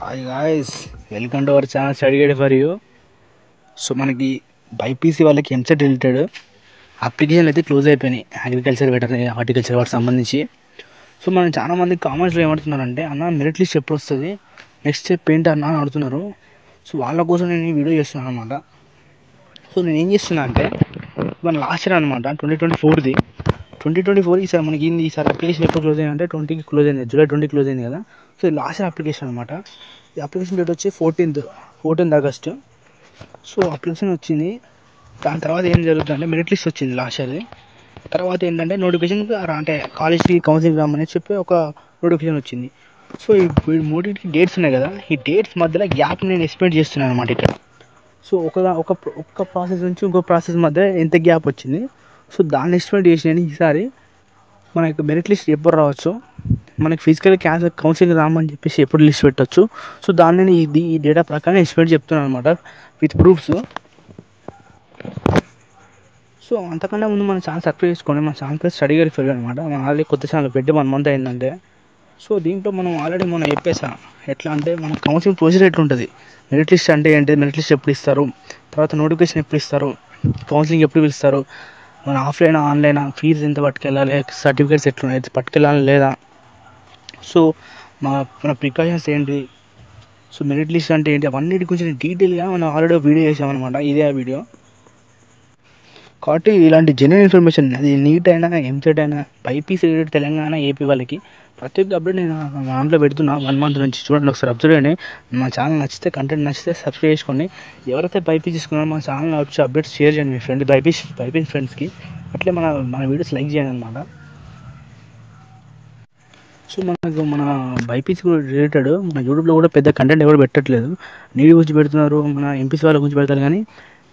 Hi guys, welcome to our channel study guide for you. So మనకి BiPC వాళ్ళకి EAMCET related అప్లికేషన్లు అయితే close అయిపోయినాయి. అగ్రికల్చర్, వెటర్నరీ, హార్టికల్చర్ వాటికి సంబంధించి. సో మనం చాలామంది కామెంట్స్లో ఏమడుతున్నారంటే, అన్న మెరిట్ లిస్ట్ ఎప్పుడు వస్తుంది, నెక్స్ట్ స్టెప్ ఏంటి అన్న అని అడుగుతున్నారు. సో వాళ్ళ కోసం నేను ఈ వీడియో చేస్తున్నాను అనమాట. సో నేను ఏం చేస్తున్నా అంటే, మన లాస్ట్ ఇయర్ అనమాట 2024 ఈసారి మనకి ఈసారి అప్లికేషన్ ఎప్పుడు క్లోజ్ అయిందంటే 20కి క్లోజ్ అయింది, జూలై 20 క్లోజ్ అయింది కదా. సో ఇది లాస్ట్ ఇయర్ అప్లికేషన్ అనమాట. ఈ అప్లికేషన్ డేట్ వచ్చి 14th ఆగస్టు. సో అప్లికేషన్ వచ్చింది. దాని తర్వాత ఏం జరుగుతుందంటే మెరిట్ లిస్ట్ వచ్చింది లాస్ట్ ఇయర్ది. తర్వాత ఏంటంటే నోటిఫికేషన్, అంటే కాలేజ్కి కౌన్సిలింగ్ రమ్మని చెప్పి ఒక నోటిఫికేషన్ వచ్చింది. సో ఈ మూడింటికి డేట్స్ ఉన్నాయి కదా, ఈ డేట్స్ మధ్యలో గ్యాప్ నేను ఎక్స్పెక్ట్ చేస్తున్నాను అనమాట ఇక్కడ. సో ఒక ప్రాసెస్ నుంచి ఇంకో ప్రాసెస్ మధ్య ఎంత గ్యాప్ వచ్చింది. సో దాన్ని ఎక్స్పెక్ట్ చేసి ఈసారి మనకి మెరిట్ లిస్ట్ ఎప్పుడు రావచ్చు, మనకి ఫిజికల్ కౌన్సిలింగ్ రామని చెప్పేసి ఎప్పుడు లిస్ట్ పెట్టవచ్చు. సో దాన్ని నేను ఈ డేటా ప్రకారం ఎక్స్పెక్ట్ చెప్తున్నాను అనమాట, విత్ ప్రూఫ్స్. సో అంతకన్నా ముందు మన ఛానల్ సబ్స్క్రైబ్ చేసుకోండి. మన ఛానల్ పేరు స్టడీ గైడ్ ఫర్ యూ అనమాట. మన ఆల్రెడీ కొత్త ఛానల్ పెట్టి 1 month అయిందంటే. సో దీంట్లో మనం ఆల్రెడీ చెప్పేసాం ఎట్లా అంటే, మన కౌన్సిలింగ్ ప్రొసీజర్ ఎట్లుంటుంది, మెరిట్ లిస్ట్ అంటే ఏంటి, మెరిట్ లిస్ట్ ఎప్పుడు ఇస్తారు, తర్వాత నోటిఫికేషన్ ఎప్పుడు ఇస్తారు, కౌన్సిలింగ్ ఎప్పుడు పిలుస్తారు, మన ఆఫ్లైన్ ఆన్లైన్, ఫీజు ఎంత పట్టుకెళ్ళాలి, సర్టిఫికేట్స్ ఎట్లున్నాయి పట్టుకెళ్ళాలి లేదా, సో మన ప్రికాషన్స్ ఏంటి, సో మెరిట్ లిస్ట్ అంటే ఏంటి, అవన్నిటి గురించి డీటెయిల్గా మనం ఆల్రెడీ వీడియో చేసామన్నమాట. ఇదే ఆ వీడియో కాబట్టి ఇలాంటి జెన్యున్ ఇన్ఫర్మేషన్, అది నీట్ అయినా, ఎంసెట్ అయినా, బైపీసీ రిలేటెడ్ తెలంగాణ, ఏపీ వాళ్ళకి ప్రతి ఒక్క అప్డేట్ నేను మా దాంట్లో పెడుతున్నా 1 month నుంచి. చూడండి ఒకసారి అబ్జర్వ్ చేయండి. మా ఛానల్ నచ్చితే, కంటెంట్ నచ్చితే సబ్స్క్రైబ్ చేసుకోండి. ఎవరైతే బైపీసీ తీసుకున్నారో మా ఛానల్ వచ్చి అప్డేట్స్ షేర్ చేయండి మీ ఫ్రెండ్ బైపీసీ ఫ్రెండ్స్కి. అట్లే మన వీడియోస్ లైక్ చేయండి అనమాట. సో మన బైపీసీ రిలేటెడ్ మన యూట్యూబ్లో కూడా పెద్ద కంటెంట్ ఎవరు పెట్టట్లేదు. నీటి గురించి పెడుతున్నారు, మన ఎంపీసీ వాళ్ళ గురించి పెడతారు, కానీ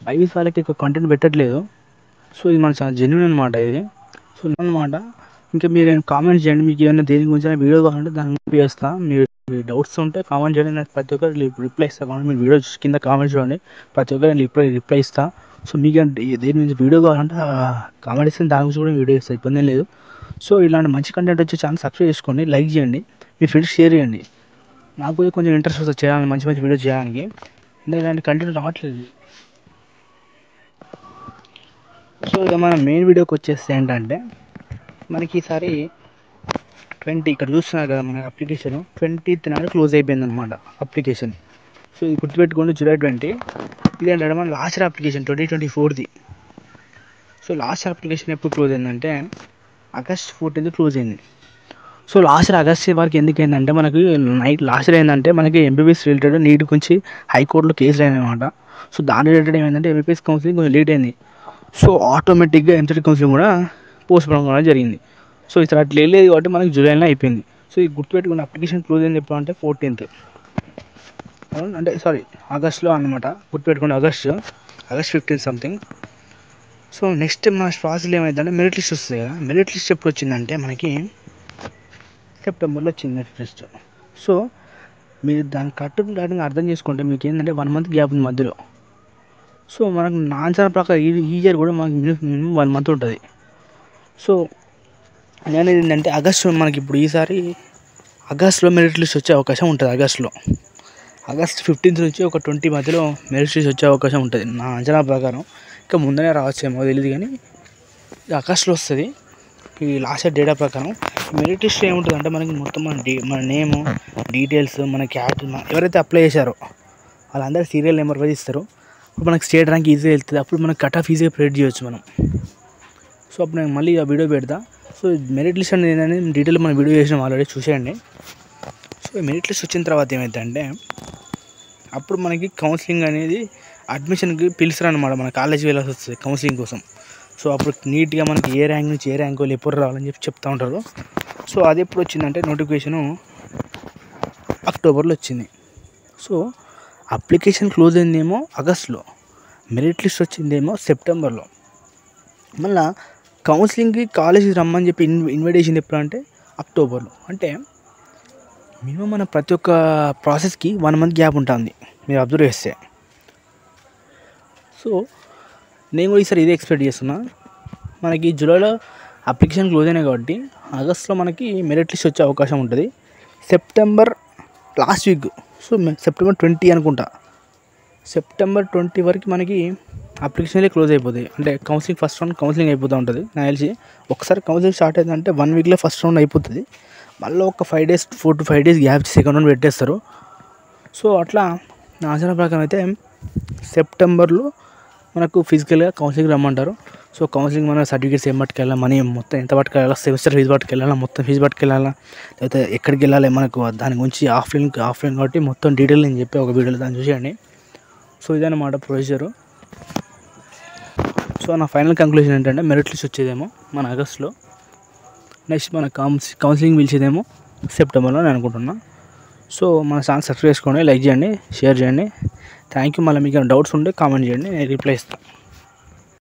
బైపీసీ వాళ్ళకి ఎక్కువ కంటెంట్ పెట్టట్లేదు. సో ఇది మన చాలా జెన్యున్ అనమాట ఇది. సో అనమాట. ఇంకా మీరు కామెంట్ చేయండి, మీకు ఏమైనా దేని గురించి వీడియో కావాలంటే దాని గురించి చేస్తాను. మీరు డౌట్స్ ఉంటే కామెంట్ చేయండి, నేను ప్రతి ఒక్కరు రిప్లై ఇస్తాను. మీరు వీడియో కింద కామెంట్ చేయండి, ప్రతి ఒక్కరు నేను రిప్లై ఇస్తాను. సో మీకు దేని గురించి వీడియో కావాలంటే కామెంట్ ఇస్తే దాని గురించి కూడా వీడియో ఇస్తాను, ఇబ్బంది లేదు. సో ఇలాంటి మంచి కంటెంట్ వచ్చి ఛానల్ సబ్స్క్రైబ్ చేసుకోండి, లైక్ చేయండి, మీ ఫ్రెండ్స్ షేర్ చేయండి. నాకు కూడా కొంచెం ఇంట్రెస్ట్ వస్తుంది చేయాలని, మంచి వీడియో చేయడానికి. ఎందుకంటే ఇలాంటి కంటెంట్ రావట్లేదు. సో ఇక మన మెయిన్ వీడియోకి వచ్చేస్తే ఏంటంటే, మనకి ఈసారి ఇక్కడ చూస్తున్నారు కదా, మన అప్లికేషన్ 20th నాడు క్లోజ్ అయిపోయింది అనమాట అప్లికేషన్. సో ఇది గుర్తుపెట్టుకోండి, జూలై 20. ఇది ఏంటంటే మన లాస్ట్ ఇయర్ అప్లికేషన్ 2024ది. సో లాస్ట్ ఇయర్ అప్లికేషన్ ఎప్పుడు క్లోజ్ అయిందంటే ఆగస్ట్ 14th క్లోజ్ అయింది. సో లాస్ట్ ఇయర్ ఆగస్ట్ వరకు ఎందుకు అయిందంటే, మనకి లాస్ట్ ఇయర్ ఏంటంటే మనకి ఎంబీబీఎస్ రిలేటెడ్ నీట్ గురించి హైకోర్టులో కేసులు అయినాయి అనమాట. సో దాని రిలేటెడ్ ఏమైందంటే ఎంబీబీఎస్ కౌన్సిలింగ్ కొంచెం లేట్ అయింది. సో ఆటోమేటిక్గా ఎంసెట్ కౌన్సిలింగ్ కూడా పోస్ట్ పోన్ కూడా జరిగింది. సో ఇక్కడ అట్లా వెళ్ళేది కాబట్టి మనకి జూలైలో అయిపోయింది. సో ఇది గుర్తుపెట్టుకున్న అప్లికేషన్ క్లోజ్ అయింది ఎప్పుడు అంటే 14th, అంటే ఆగస్ట్లో అనమాట. గుర్తుపెట్టుకుని ఆగస్ట్ 15 సంథింగ్. సో నెక్స్ట్ మన ప్రాసెస్ ఏమైందంటే మెరిట్ లిస్ట్ వస్తుంది కదా. మెరిట్ లిస్ట్ ఎప్పుడు వచ్చిందంటే మనకి సెప్టెంబర్లో వచ్చింది మెరిట్ లిస్ట్. సో మీరు దాని కరెక్ట్గా అర్థం చేసుకుంటే మీకు ఏంటంటే 1 month గ్యాప్ ఉంది మధ్యలో. సో మనకు నా అంచనా ప్రకారం ఈ ఇయర్ కూడా మనకి మినిమం 1 month ఉంటుంది. సో నేను ఏంటంటే మనకి ఇప్పుడు ఈసారి ఆగస్ట్లో మెరిట్ లిస్ట్ వచ్చే అవకాశం ఉంటుంది. ఆగస్ట్ 15th నుంచి ఒక 20 మధ్యలో మెరిట్ లిస్ట్ వచ్చే అవకాశం ఉంటుంది నా అంచనా ప్రకారం. ఇంకా ముందనే రావచ్చేమో తెలియదు, కానీ ఆగస్ట్లో వస్తుంది ఈ లాస్ట్ డేటా ప్రకారం. మెరిట్ లిస్ట్ ఏముంటుంది అంటే మనకి మొత్తం మన నేము, డీటెయిల్స్, మన క్యాట్, ఎవరైతే అప్లై చేశారో వాళ్ళందరూ సీరియల్ నెంబర్ వైజ్ ఇస్తారు. అప్పుడు మనకి స్టేట్ ర్యాంక్ ఈజీగా వెళ్తుంది. అప్పుడు మనకి కట్ ఆఫ్ ఈజీగా ప్రిడిక్ట్ చేయొచ్చు మనం. సో అప్పుడు నేను మళ్ళీ ఆ వీడియో పెడతా. సో మెరిట్ లిస్ట్ అనేది ఏంటంటే డీటెయిల్ మనం వీడియో చేసినాం, ఆల్రెడీ చూసేయండి. సో మెరిట్ లిస్ట్ వచ్చిన తర్వాత ఏమైందంటే అప్పుడు మనకి కౌన్సిలింగ్ అనేది అడ్మిషన్కి పిలుస్తారు అనమాట. మన కాలేజీ వెళ్ళాల్సి వస్తుంది కౌన్సిలింగ్ కోసం. సో అప్పుడు నీట్గా మనకి ఏ ర్యాంక్ నుంచి ఏ ర్యాంక్ వాళ్ళు ఎప్పుడు రావాలని చెప్తూ ఉంటారు. సో అది ఎప్పుడు వచ్చిందంటే నోటిఫికేషను అక్టోబర్లో వచ్చింది. సో అప్లికేషన్ క్లోజ్ అయిందేమో ఆగస్ట్లో, మెరిట్ లిస్ట్ వచ్చిందేమో సెప్టెంబర్లో. మళ్ళీ కౌన్సిలింగ్కి కాలేజీకి రమ్మని చెప్పి ఇన్విటేషన్ ఎప్పుడు అంటే అక్టోబర్లో. అంటే మినిమం మన ప్రతి ఒక్క ప్రాసెస్కి 1 month గ్యాప్ ఉంటుంది మీరు అబ్జర్వ్ చేస్తే. సో నేను కూడా ఈసారి ఇదే ఎక్స్పెక్ట్ చేస్తున్నా. మనకి జూలైలో అప్లికేషన్ క్లోజ్ అయినాయి కాబట్టి ఆగస్ట్లో మనకి మెరిట్ లిస్ట్ వచ్చే అవకాశం ఉంటుంది. September last week so September 20 అనుకుంటా, సెప్టెంబర్ 20 వరకు మనకి అప్లికేషన్లే క్లోజ్ అయిపోతాయి. అంటే కౌన్సిలింగ్ ఫస్ట్ రౌండ్ కౌన్సిలింగ్ అయిపోతూ ఉంటుంది నాకు తెలిసి. ఒకసారి కౌన్సిలింగ్ స్టార్ట్ అయిందంటే 1 వీక్లో ఫస్ట్ రౌండ్ అయిపోతుంది. మళ్ళీ ఒక 5 days 4 to 5 days gap second round పెట్టేస్తారు. సో అట్లా నా ఆచరణ ప్రకారం అయితే సెప్టెంబర్లో మనకు ఫిజికల్గా కౌన్సిలింగ్ రమ్మంటారు. సో కౌన్సిలింగ్ మన సర్టిఫికేట్స్ ఏం పట్టుకెళ్ళాలా, మనీ మొత్తం ఎంత పట్టుకెళ్ళాలా, సెమిస్టర్ ఫీజు పట్టుకెళ్ళాలా, మొత్తం ఫీజు పట్టుకెళ్ళాలా, లేకపోతే ఎక్కడికి వెళ్ళాలి మనకు దాని గురించి ఆఫ్లైన్ కాబట్టి మొత్తం డీటెయిల్ నేను చెప్పే ఒక వీడియోలో దాన్ని చూసేయండి. సో ఇదన్నమాట ప్రొసీజరు. సో నా ఫైనల్ కంక్లూజన్ ఏంటంటే మెరిట్ లిస్ట్ వచ్చేదేమో మన ఆగస్ట్లో, నెక్స్ట్ మన కౌన్సిలింగ్ పిలిచేదేమో సెప్టెంబర్లో నేను అనుకుంటున్నా. సో మన ఛానల్ సబ్స్క్రైబ్ చేసుకోండి, లైక్ చేయండి, షేర్ చేయండి. Thank you. మళ్ళీ మీకు ఏమైనా డౌట్స్ ఉంటే కామెంట్ చేయండి, నేను రిప్లై ఇస్తాను.